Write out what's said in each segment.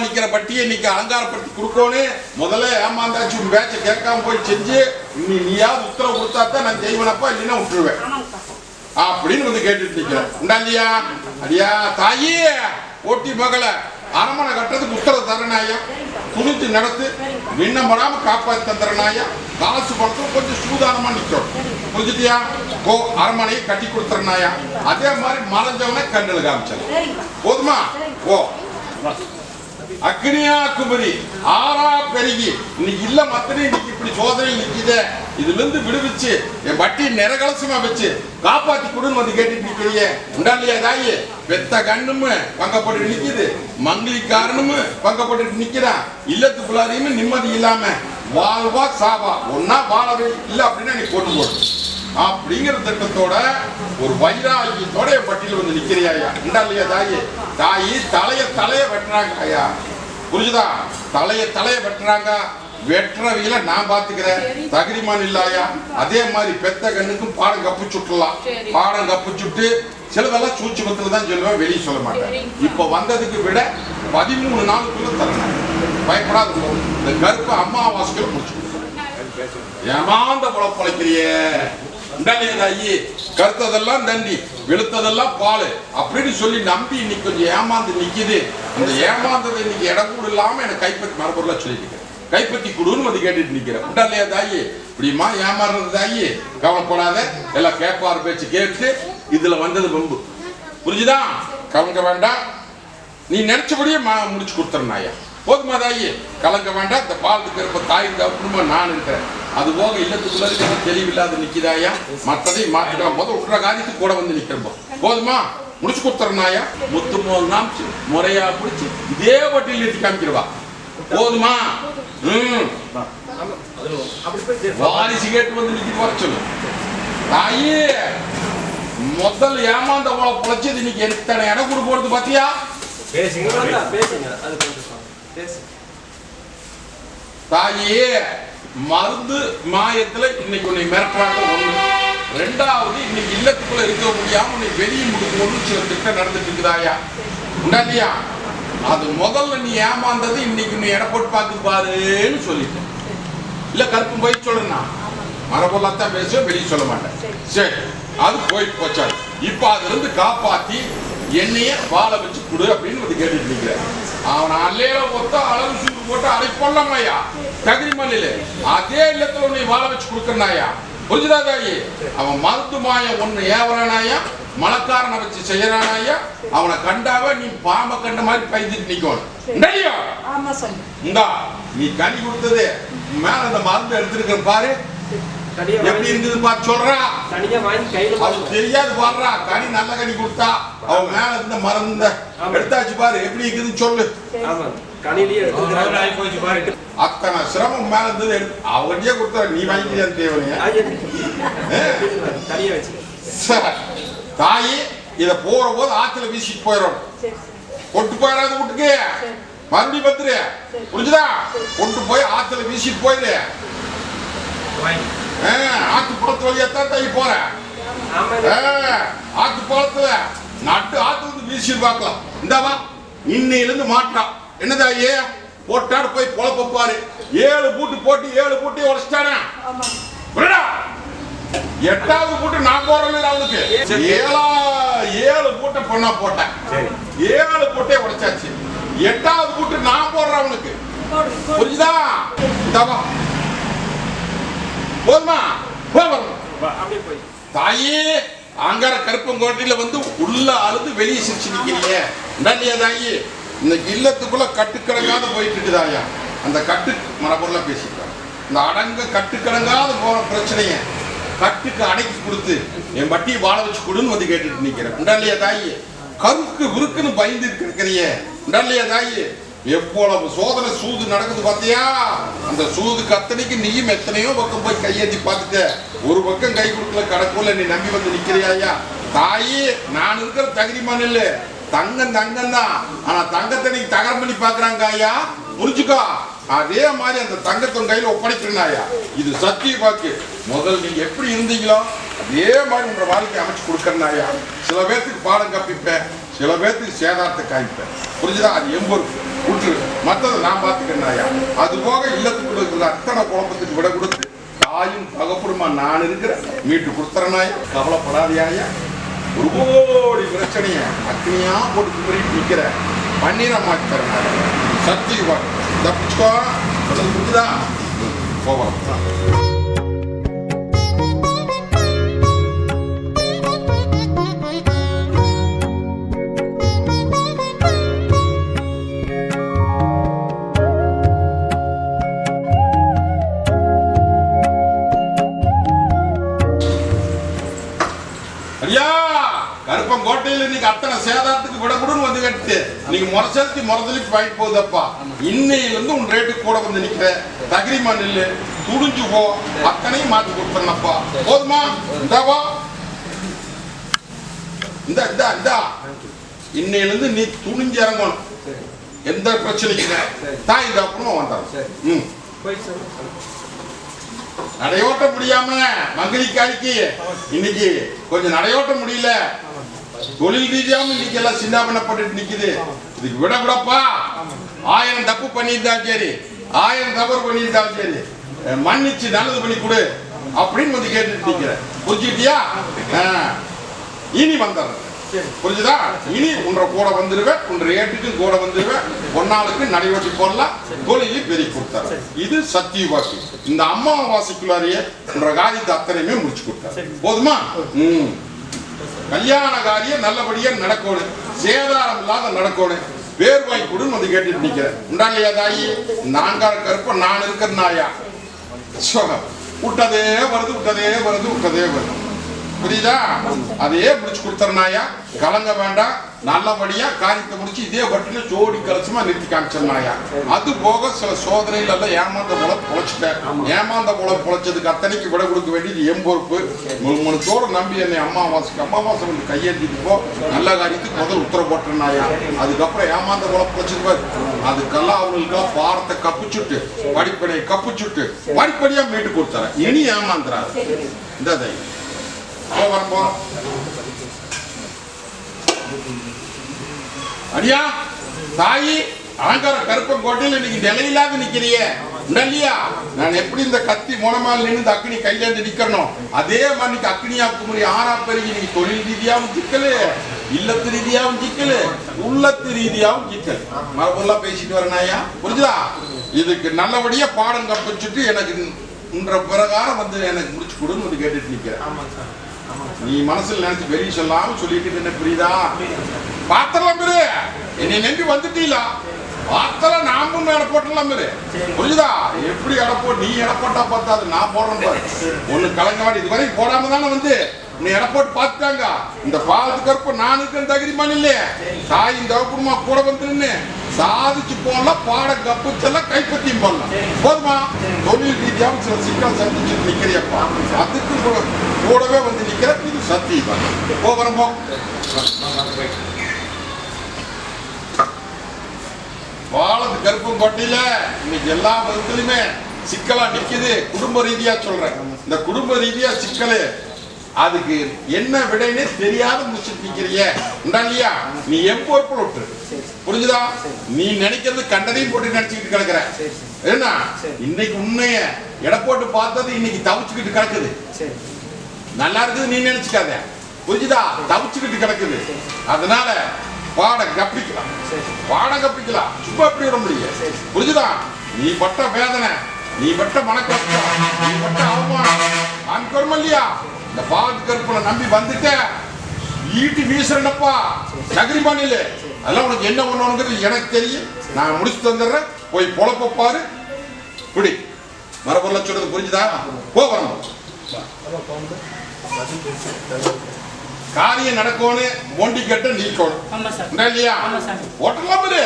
நிக்கிற பட்டியை இன்னைக்கு அலங்காரப்படுத்தி கொடுக்கணும். முதல்ல ஏமாந்தாச்சு உன் பேச்ச கேட்காம போய் செஞ்சு நீயாவது உத்தரவு கொடுத்தா தான் நான் செய்வேனப்பா, இல்லைன்னா விட்டுருவேன் அப்படின்னு வந்து கேட்டுட்டு நிக்கிறேன். உண்டா இல்லையா? அடியா தாயி ஓட்டி மகளை அரமனை கட்டுறதுக்கு உத்தரவு தரனாயா, துணித்து நடத்து, விண்ணம் வராம காப்பாற்றி தந்துறனாயா, காசு பணத்தும் கொஞ்சம் சூதானமா நிற்கும். புரிஞ்சுட்டியா? ஓ அரமனையை கட்டி கொடுத்துறனாயா. அதே மாதிரி மறைஞ்சவனை கண்ணில் காமிச்சாங்க. போதுமா? ஓ அக்னியா குமரி ஆறா பெருகி இன்னைக்கு இல்ல மத்தனை இன்னைக்கு இப்படி சோதனை நிக்குதே, இதுல இருந்து விடுவிச்சு என் வட்டி நிறகலசமா வச்சு காப்பாத்தி கொடுன்னு வந்து கேட்டுட்டு நிக்கிறியே. உண்டா இல்லையா தாயி? பெத்த கண்ணும் பங்கப்பட்டு நிக்குது, மங்கிலிக்காரனும் பங்கப்பட்டு நிக்கிறான். இல்லத்துக்குள்ளாரையும் நிம்மதி இல்லாம வாழ்வா சாவா, ஒன்னா வாழவே இல்லை அப்படின்னா நீ கொண்டு போடு அப்படிங்கிற திட்டத்தோட ஒரு வைராகியத்தோட என் பட்டியல வந்து நிக்கிறியா. உண்டா இல்லையா தாயி? தாயி தலைய வெட்டுறாங்க ஐயா. புரிஞ்சுதா? தலைய வெட்டுறாங்க. வெட்டுறவையில நான் பாத்துக்கிறேன், தகுதிமான் இல்லாயா. அதே மாதிரி பெத்த கண்ணுக்கும் பாடம் கப்பு சுட்டலாம். பாடம் கப்பு சுட்டு சிலதெல்லாம் சூட்சுமத்துல தான் சொல்லுவேன், வெளியே சொல்ல மாட்டேன். இப்ப வந்ததுக்கு விட 13 நாளுக்குள்ள தரணும். பயப்படாத. இந்த கருப்பு அம்மாவாசைக்குள்ள முடிச்சு ஏமாந்த பொழைக்கிறியே. தாயி கருத்ததெல்லாம் தண்டி வெளுத்ததெல்லாம் பால் அப்படின்னு சொல்லி நம்பி இன்னைக்கு கொஞ்சம் ஏமாந்து நிக்குது. அந்த ஏமாந்ததை இன்னைக்கு இடம் கூட இல்லாம எனக்கு கைப்பற்றி மரபொருளா சொல்லிட்டு கைப்பற்றி கொடுன்னு வந்து கேட்டுட்டு நிக்கிறேன். உண்டா இல்லையா தாயி? இப்படிமா ஏமாறுறது தாயி, கவலைப்படாத, எல்லாம் கேட்பாரு பேச்சு கேட்டு இதுல வந்தது பம்பு. புரிஞ்சுதா? கலங்க வேண்டாம், நீ நினைச்சபடியே முடிச்சு கொடுத்துறனாயா. போதுமா தாயி? கலங்க வேண்டாம். இந்த பாலத்துக்கு இருப்ப தாய் குடும்பம் நான் இருக்கிறேன். அது போக இல்லத்துக்குள்ள தெளிவில்லாத நிக்குதாயா. மற்றதை மாற்றிக்கலாம். முதல் விட்டுற காரியத்துக்கு கூட வந்து நிக்கிறப்போ போதுமா? முடிச்சு கொடுத்துறனாயா. முத்து மோகம் முறையா பிடிச்சி இதே வட்டியில் நிறுத்தி காமிக்கிறவா. போதுமா? வாரிசு கேட்டு வந்து நிக்க போற சொல்லு தாயி. முதல் ஏமாந்த பொழைச்சது இன்னைக்கு எத்தனை இடம் கொடு போறது பாத்தியா? தாயே மருந்து மாயத்துல இன்னைக்கு உன்னை மிரட்டுறாங்க. ஒண்ணு. ரெண்டாவது இன்னைக்கு இல்லத்துக்குள்ள இருக்க முடியாம உன்னை வெளியே முடிக்கணும்னு சில திட்டம் நடந்துட்டு இருக்குதாயா. உண்டா இல்லையா? அது முதல்ல நீ ஏமாந்தது இன்னைக்கு நீ எடை போட்டு பார்த்து பாருன்னு சொல்லிட்டு இல்ல கருப்பு போய் சொல்லுனா மரபொருளாத்தான் பேசுவேன், வெளியே சொல்ல மாட்டேன். சரி, அது போயிட்டு போச்சாரு. இப்ப அதுல இருந்து காப்பாத்தி என்னைய வாழ வச்சு கொடு அப்படின்னு வந்து கேட்டுட்டு நிக்கிறேன். அவன் அல்லையில மொத்தம் அளவு சூடு போட்டு அதை கொள்ளமாயா தகுதி மண்ணில அதே இல்லத்துல உன்னை வாழ வச்சு கொடுக்கறாயா. புரிஞ்சுதா தாயி? அவன் மருந்து மாயம் ஒண்ணு ஏவறானாயா, மலக்காரனை வச்சு செய்யறானாயா. அவனை கண்டாவ நீ பாம்பை கண்ட மாதிரி பைத்திட்டு நிக்கணும். இந்தா நீ கனி கொடுத்தது மேல அந்த மருந்து எடுத்திருக்கிற பாரு, எப்படி இருக்குது பாத்து சொல்றா. அது தெரியாது பாடுறா. கனி நல்ல கனி கொடுத்தா அவன் மேல இருந்த மருந்து எடுத்தாச்சு பாரு, எப்படி இருக்குதுன்னு சொல்லு. அத்தனை சிரமம் மேல இருந்தது அவன்கிட்டயே கொடுத்தா நீ வாங்கிக்கிறியா தேவனைய. தாயி இத போற போது ஆத்துல வீசிட்டு போயிடும். கொண்டு போயிடாது வீட்டுக்கு மறுபடியும் பத்துரு. புரிஞ்சுதா? கொண்டு போய் ஆத்துல வீசிட்டு போயிடு. ஆத்து குளத்து வழியாத்தான் தாயி போற. ஆத்து குளத்துல நட்டு ஆத்துல இருந்து வீசிட்டு பார்க்கலாம். இந்தாவா இன்னையில இருந்து மாட்டான். என்னதாயே போட்டாடு போய் பொழப்ப பாரு. 7 பூட்டு போட்டு 7 பூட்டி உடைச்சிட்டானே. 8வது பூட்டு நான் போறேன் அவனுக்கு. 7 பூட்டை பொண்ணா போட்டேன். 7 பூட்டே உடைச்சாச்சு. 8வது பூட்டு நான் போடுறேன் அவனுக்கு. புரிஞ்சுதா? இந்தாவா போதுமா? தாயி அங்கார கருப்பங்கோட்டையில வந்து உள்ள அழுது வெளியே சிரிச்சு நிக்கிறியே. இல்லையா தாயி? இன்னைக்கு இல்லத்துக்குள்ள கட்டுக்கடங்காத போயிட்டு இருக்குதாயா. அந்த கட்டு மரபொருளா பேசிக்கிறாங்க. இந்த அடங்க கட்டுக்கடங்காத போற பிரச்சனைய கட்டுக்கு அடக்கி கொடுத்து என் வட்டியை வாழ வச்சு கொடுன்னு வந்து கேட்டுட்டு நிக்கிறேன். இல்லையா தாயி? கருக்கு விருக்குன்னு பயந்து இருக்கிறியே. இல்லையா தாயி? எவ்வளவு சோதனை சூது நடக்குது பாத்தியா? அந்த சூது கத்தனைக்கு நீயும் எத்தனையோ பக்கம் போய் கையேற்றி பார்த்துட்ட. ஒரு பக்கம் கை கொடுக்கல கடக்குள்ள நீ நம்பி வந்து நிக்கிறியா. தாயி நான் இருக்கிற தகுதிமான் இல்ல, தங்கம் தங்கம் தான். ஆனா தங்கத்தை நீ தகரம் பண்ணி பாக்குறாங்க ஐயா. புரிஞ்சுக்கோ. அதே மாதிரி அந்த தங்கத்தின் கையில ஒப்படைக்கிறாயா. இது சத்திய வாக்கு. முதல் நீங்க எப்படி இருந்தீங்களோ அதே மாதிரி உங்க வாழ்க்கை அமைச்சு கொடுக்கறாயா. சில பேர்த்துக்கு பாடம் கற்பிப்பேன், சில பேர்த்துக்கு சேதாரத்தை காமிப்பேன். புரிஞ்சுதா? அது எம்பொருக்கு விட்டுரு. மத்ததை நான் பார்த்துக்கிறேன். அது போக இல்லத்துக்குள்ள இருக்கிற அத்தனை குழப்பத்துக்கு விட கொடுத்து தாயும் தகப்பனுமா நான் இருக்கிறேன், மீட்டு கொடுத்துறனாய், கவலைப்படாதியாயா. ஒரு கோடி பிரச்சனைய அக்னியா போட்டு குமரிட்டு நிக்கிற பன்னீர மாற்றி தரனாய். சத்தியமா தப்பிச்சுக்கோ, புரிஞ்சுதா? போவா. ஐயா கருப்பங்கோட்டையில் இன்னைக்கு அத்தனை சேதாரத்துக்கு விடக்கூடும் வந்து கட்டு நீங்க முறைச்சலுக்கு முறைச்சலுக்கு வாங்கிட்டு போகுதப்பா. இன்னையிலிருந்து உன் ரேட்டு கூட வந்து நிக்கிற தகிரிமா நெல்லு துடிஞ்சு போ, அத்தனையும் மாத்தி கொடுத்துறப்பா. போதுமா? இந்தாவா, இந்த இந்த இந்த இன்னையிலிருந்து நீ துணிஞ்சு இறங்கணும். எந்த பிரச்சனைக்கு தாய் தப்புன்னு வந்தாங்க. நடையோட்ட முடியாம மங்களிக்காய்க்கு இன்னைக்கு கொஞ்சம் நடையோட்ட முடியல, தொழில் ரீதியாவும் இன்னைக்கு எல்லாம் சின்னாபனப்பட்டு நிக்குது. இதுக்கு விட கூடப்பா. 1000 தப்பு பண்ணியிருந்தாலும் சரி, 1000 தவறு பண்ணியிருந்தாலும் சரி, மன்னிச்சு நல்லது பண்ணி கொடு அப்படின்னு வந்து கேட்டுட்டு நிக்கிற. புரிஞ்சுக்கிட்டியா? இனி வந்துடுறேன். புரிஞ்சுதா? இனி உன்ற கூட வந்துருவேன், உன்ற ரேட்டுக்கு கூட வந்துருவேன், ஒன்னாளுக்கு நடைவட்டி போடலாம், தொழிலை பெருக்கி கொடுத்தாரு. இது சத்திய வாக்கு. இந்த அம்மாவாசைக்குள்ளாரியே உன்ற காரியத்தை அத்தனையுமே முடிச்சு கொடுத்தாரு. போதுமா? கல்யாண காரியம் நல்லபடியா நடக்கணும், சேதாரம் இல்லாத நடக்கணும். பேர் வாங்கி கொடுன்னு வந்து கேட்டுட்டு நிக்கிறேன். உண்டாலையா தாயி? இந்த ஆங்கார கருப்ப நான் இருக்கிறனாயா விட்டதே வருது, விட்டதே வருது, விட்டதே வருது. புரியுதா? அதையே முடிச்சு கொடுத்துறனாயா, கலங்க வேண்டாம். நல்லபடியா காரியத்தை முடிச்சு இதே வட்டில ஜோடி கலசமா நிறுத்தி காமிச்சிருந்தாயா. அது போக சில சோதனைகள் எல்லாம் ஏமாந்த போல பொழைச்சிட்டேன். ஏமாந்த போல பொழைச்சதுக்கு அத்தனைக்கு விட கொடுக்க வேண்டியது என் பொறுப்பு. முழுமனத்தோட நம்பி என்னை அம்மாவாசை வந்து கையெழுத்திட்டு போ, நல்ல காரியத்துக்கு முதல் உத்தரவு போட்டுருந்தாயா. அதுக்கப்புறம் ஏமாந்த போல பொழைச்சிருப்பாரு. அதுக்கெல்லாம் அவங்களுக்கெல்லாம் பாரத்தை கப்பிச்சுட்டு, படிப்படியை கப்பிச்சுட்டு படிப்படியா மீட்டு கொடுத்தாரு. இனி ஏமாந்துறாரு. இந்த தைரியம் அடியா தாயி அலங்கார கருப்பங்கோட்டையில் இன்னைக்கு நிலையில்லாத நிக்கிறியே. இல்லையா? நான் எப்படி இந்த கத்தி மூலமால் நின்று அக்னி கையிலேந்து நிக்கணும், அதே மாதிரி அக்னியா குமரி ஆறா பெருகி நீ தொழில் ரீதியாவும் சிக்கலு, இல்லத்து ரீதியாவும் சிக்கலு, உள்ளத்து ரீதியாவும் சிக்கல். மரபெல்லாம் பேசிட்டு வரனாயா. புரிஞ்சுதா? இதுக்கு நல்லபடியா பாடம் கற்பிச்சுட்டு எனக்கு உன்ற பிரகாரம் வந்து எனக்கு முடிச்சு கொடுன்னு வந்து கேட்டுட்டு நிக்கிறேன். நீ மனசுல நினைச்சு வெளியே சொல்லாம சொல்லிட்டு என்ன, புரியுதா? பாத்திரலாம் பேரு என்னை நம்பி வந்துட்டீங்களா? பாத்திரம் நாமும் எடை போட்டலாம் பேரு. புரியுதா? எப்படி எடை போட்டு நீ எடை போட்டா பார்த்தா அது நான் போடுறேன் பாரு. ஒண்ணு கலங்க மாட்டேன். இது வரைக்கும் போடாம தானே வந்து நீ எடை போட்டு பார்த்துட்டாங்க. இந்த பாலத்து கருப்பு நான் இருக்கிற தகுதிமான இல்லையே. தாய் இந்த குடும்பமா கூட வந்து சாதிச்சு போடலாம், பாட கப்புச்செல்லாம் கைப்பற்றியும் போடலாம். போதுமா? தொழில் ரீதியாகவும் சில சிக்கல் சந்திச்சு நிக்கிறியப்பா. அதுக்கு கூடவே வந்து நிக்கிற. இது சத்தியம். போகிறோமோ பாலத்து கருப்பங்கோட்டையில இன்னைக்கு எல்லா விதத்திலுமே சிக்கலா நிக்குது. குடும்ப ரீதியா சொல்றேன். இந்த குடும்ப ரீதியா சிக்கலு அதுக்கு என்ன விடைன்னு தெரியாத முடிச்சுட்டு நிக்கிறிய. இல்லையா? நீ என் பொறுப்புல விட்டு. புரிஞ்சுதா? நீ நினைக்கிறது கண்டதையும் போட்டு நினைச்சுக்கிட்டு கிடக்குற. என்ன இன்னைக்கு உண்மைய எடை போட்டு பார்த்தது இன்னைக்கு தவிச்சுக்கிட்டு கிடக்குது. நல்லா இருக்குது நீ நினைச்சுக்காத. புரிஞ்சுதா? தவிச்சுக்கிட்டு கிடக்குது. அதனால பாடம் கப்பிக்கலாம், பாடம் கப்பிக்கலாம். சும்மா எப்படி விட முடியும்? புரிஞ்சுதா? நீ பட்ட வேதனை, நீ பட்ட மனக்கஷ்டம், நீ பட்ட அவமானம் அன்கொரும் இல்லையா? இந்த பாலத்து கருப்பனை நம்பி வந்துட்ட ஈட்டி வீசுறப்பா நகரிமானில. அதெல்லாம் உனக்கு என்ன பண்ணணுங்கிறது எனக்கு தெரியும். நான் முடிச்சு தந்துடுறேன். போய் பொழப்ப பாரு. குடி மரபொருள சொல்றது. புரிஞ்சுதா? போகிறோம். காரியம் நடக்கணும், மோண்டி கட்ட நீக்கணும். இல்லையா? ஓட்டலாம் பேரு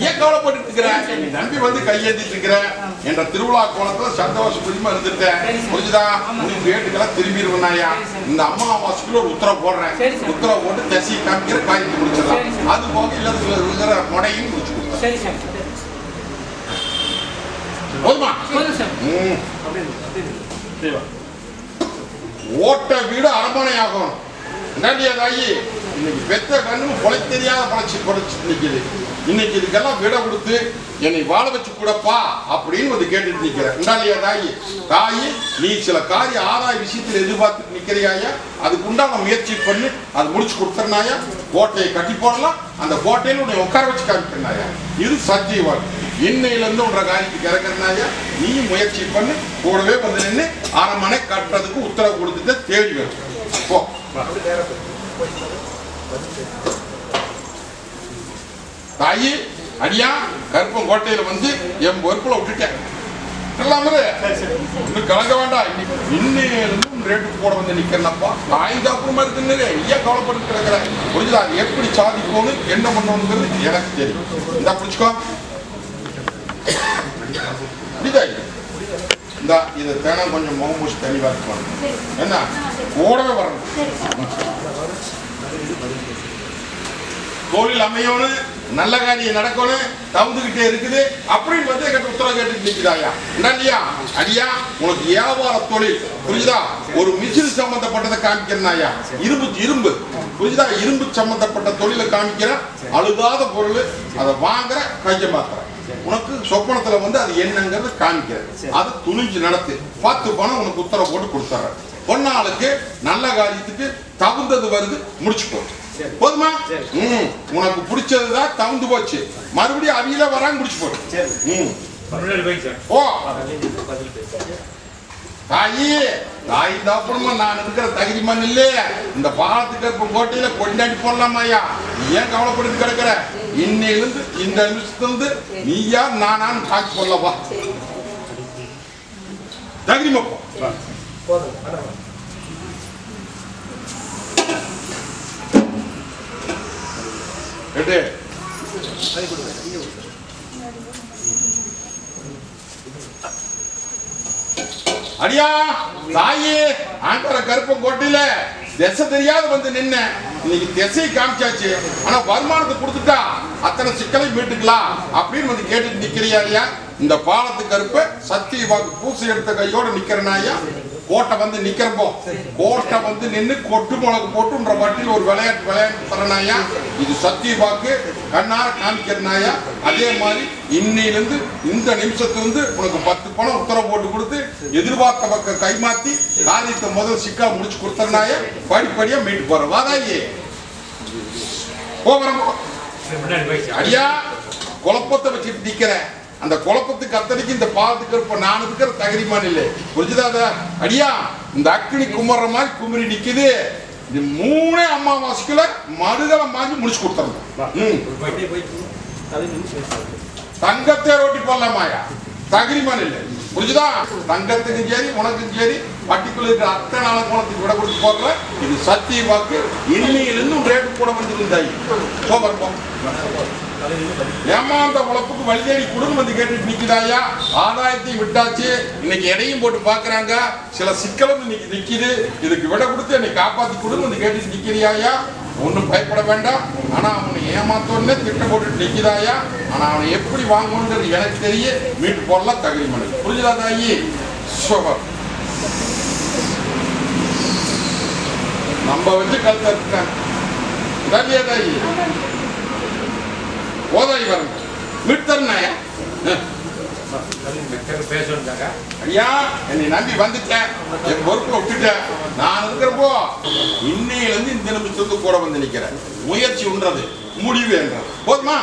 ஏன் கவலைப்பட்டு இருக்கிறேன்? நம்பி வந்து கையேந்திட்டு இருக்கிறேன். என்ற திருவிழா கோலத்துல சந்தோஷம் புரியுமா இருந்துட்டேன். புரிஞ்சுதா? உனக்கு ரேட்டுக்கெல்லாம் திரும்பிடுவேனாயா. இந்த அம்மாவாசைக்குள்ள ஒரு உத்தரவு போடுறேன். உத்தரவு போட்டு தசி காமிக்கிற காரியத்தை முடிச்சிடலாம். அது போக இல்லத்துல இருக்கிற முடையும் முடிச்சு கொடுத்தேன். போதுமா? ஓட்ட வீடு அரண்மனை ஆகணும். தாயி இன்னைக்கு பெத்த கண்ணு பொழை தெரியாத பொழைச்சு நிக்குது. இன்னைக்கு இதுக்கெல்லாம் விட கொடுத்து என்னை வாழ வச்சு கூடப்பா அப்படின்னு வந்து கேட்டுட்டு நிக்கிறேன். உண்டாலியா தாயி நீ சில காரிய ஆதாய விஷயத்துல எதிர்பார்த்துட்டு நிக்கிறியாயா, அதுக்கு உண்டான முயற்சி பண்ணி அது முடிச்சு கொடுத்தனாயா, கோட்டையை கட்டி போடலாம், அந்த கோட்டையில உன்னை உட்கார வச்சு காமிக்கிறனாயா. இது சத்தியவான். இன்னையில இருந்து உன்ற காரியத்துக்கு இறக்குறனாயா, நீ முயற்சி பண்ணி கூடவே வந்து நின்று அரண்மனை கட்டுறதுக்கு உத்தரவு கொடுத்துட்டு தேடி வரும். போ தாயி அடியா கருப்பம் கோட்டையில வந்து என் பொறுப்புல விட்டுட்டேன். இன்னும் கலங்க வேண்டாம். இன்னும் ரேட்டு போட வந்து நிக்கிறப்பா தாய்ந்த அப்புறமா இருக்குன்னு ஏன் கவலைப்பட்டு கிடக்குற. புரிஞ்சுதா? எப்படி சாதிக்கணும் என்ன பண்ணணுங்கிறது எனக்கு தெரியும். இந்த புடிச்சுக்கோ. இந்த இதை தேனா கொஞ்சம் மோமூசி தெளிவா இருக்கணும். என்ன கூடவே வரணும். கோவில் அமையணும், நல்ல காரியம் நடக்கணும், தவுந்துகிட்டே இருக்குது அப்படின்னு வந்து என்கிட்ட உத்தரவு கேட்டு நிற்கிறாயா. இல்லையா அடியா உனக்கு வியாபார தொழில் புரியுதா, ஒரு மிஷின் சம்பந்தப்பட்டதை காமிக்கிறனாயா, இரும்பு புரியுதா, இரும்பு சம்பந்தப்பட்ட தொழிலை காமிக்கிறேன். அழுகாத பொருள் அதை வாங்குற கையை மாத்துற, உனக்கு சொப்பனத்துல வந்து அது என்னங்கிறத காமிக்கிறேன். அதை துணிஞ்சு நடத்து, 10 பணம் உனக்கு உத்தரவு போட்டு கொடுத்துற. பொன்னாளுக்கு நல்ல காரியத்துக்கு தகுந்தது வருது, முடிச்சுக்கோ. போதுமா? உனக்கு பிடிச்சதுதான் தகுந்து போச்சு, மறுபடியும் அவியில வராங்க முடிச்சு போடு. ஓ தாயி தாய் தாப்புறமா நான் இருக்கிற தகுதி மண் இல்லையே, இந்த பாலத்துக்கு இருப்ப கோட்டையில கொண்டாடி போடலாமாயா. நீ ஏன் கவலைப்படுத்தி கிடக்குற? இன்னையிலிருந்து இந்த நிமிஷத்துலேருந்து நீயா நானான்னு காக்கி போடலப்பா. தகுதி மப்போம் அடியா தாயே ஆண்டவர கருப்பம் கோட்டையில திசை தெரியாத வந்து நின்ன. இன்னைக்கு திசையை காமிச்சாச்சு, ஆனா வருமானத்தை கொடுத்துட்டா அத்தனை சிக்கலை மீட்டுக்கலாம் அப்படின்னு வந்து கேட்டுட்டு நிக்கிறியா. இந்த பாலத்துக்கு கருப்ப சத்திய வாக்கு பூசை எடுத்த கையோட நிக்கிறனாயா. கோட்டை வந்து நிக்கிறப்போ கோட்டை வந்து நின்று கொட்டு மிளகு போட்டுன்ற வட்டியில் ஒரு விளையாட்டு தரனாயா. இது சத்திய வாக்கு கண்ணார காமிக்கிறனாயா. அதே மாதிரி இன்னையிலிருந்து இந்த நிமிஷத்துலேருந்து உனக்கு 10 பணம் உத்தரவு போட்டு கொடுத்து எதிர்பார்த்த பக்கம் கைமாத்தி காரியத்தை முதல் சிக்கா முடிச்சு கொடுத்தனாய படிப்படியா மீட்டு போற வாதாயே. அடியா குழப்பத்தை வச்சுட்டு நிக்கிறேன். அந்த குழப்பத்துக்கு அத்தனைக்கு இந்த பாலத்துக்கு இருப்ப நான் இருக்கிற தகுதிமான் இல்லை. புரிஞ்சுதாத அடியா, இந்த அக்னி குமர்ற மாதிரி குமரி நிக்குது. இது 3 அமாவாசைக்குள்ள மறுதளம் வாங்கி முடிச்சு கொடுத்துறேன். தங்கத்தை ரொட்டி போடலாமாயா, தகுதிமான் இல்லை. புரிஞ்சுதா? தங்கத்துக்கும் சரி உனக்கும் சரி பட்டிக்குள்ள இருக்கிற அத்தனை நாள குணத்துக்கு விட கொடுத்து போடுற. இது சத்திய வாக்கு. இன்னையிலிருந்து ரேட்டு கூட வந்துருந்தாய். போகிறப்போம் ஏமாந்த உழப்புக்கு வழி தேடி குடும்பம் வந்து கேட்டுட்டு நிக்குதாயா. ஆதாயத்தையும் விட்டாச்சு, இன்னைக்கு எடையும் போட்டு பாக்குறாங்க, சில சிக்கலும் இன்னைக்கு நிக்குது. இதுக்கு விட கொடுத்து என்னை காப்பாத்தி குடும்பம் வந்து கேட்டுட்டு நிக்கிறியாயா. ஒன்றும் பயப்பட வேண்டாம். ஆனா அவனை ஏமாத்தோன்னே திட்டம் போட்டுட்டு நிக்குதாயா. ஆனா அவனை எப்படி வாங்கணுன்றது எனக்கு தெரிய மீட்டு போடலாம் தகுதி மனு. புரிஞ்சுதா தாயி? நம்ம வச்சு கழுத்த இருக்காங்க தாயி. ஓதாய் வரங்க மீட்டர்னாயா. ஐயா என்னை நம்பி வந்துட்டேன், என் பொறுப்புல விட்டுட்டேன். நான் இருக்கிறப்போ இன்னையிலிருந்து இந்த நிமிஷத்துக்கு கூட வந்து நிக்கிறேன். முயற்சி உண்றது முடிவு என்றது. போதுமா?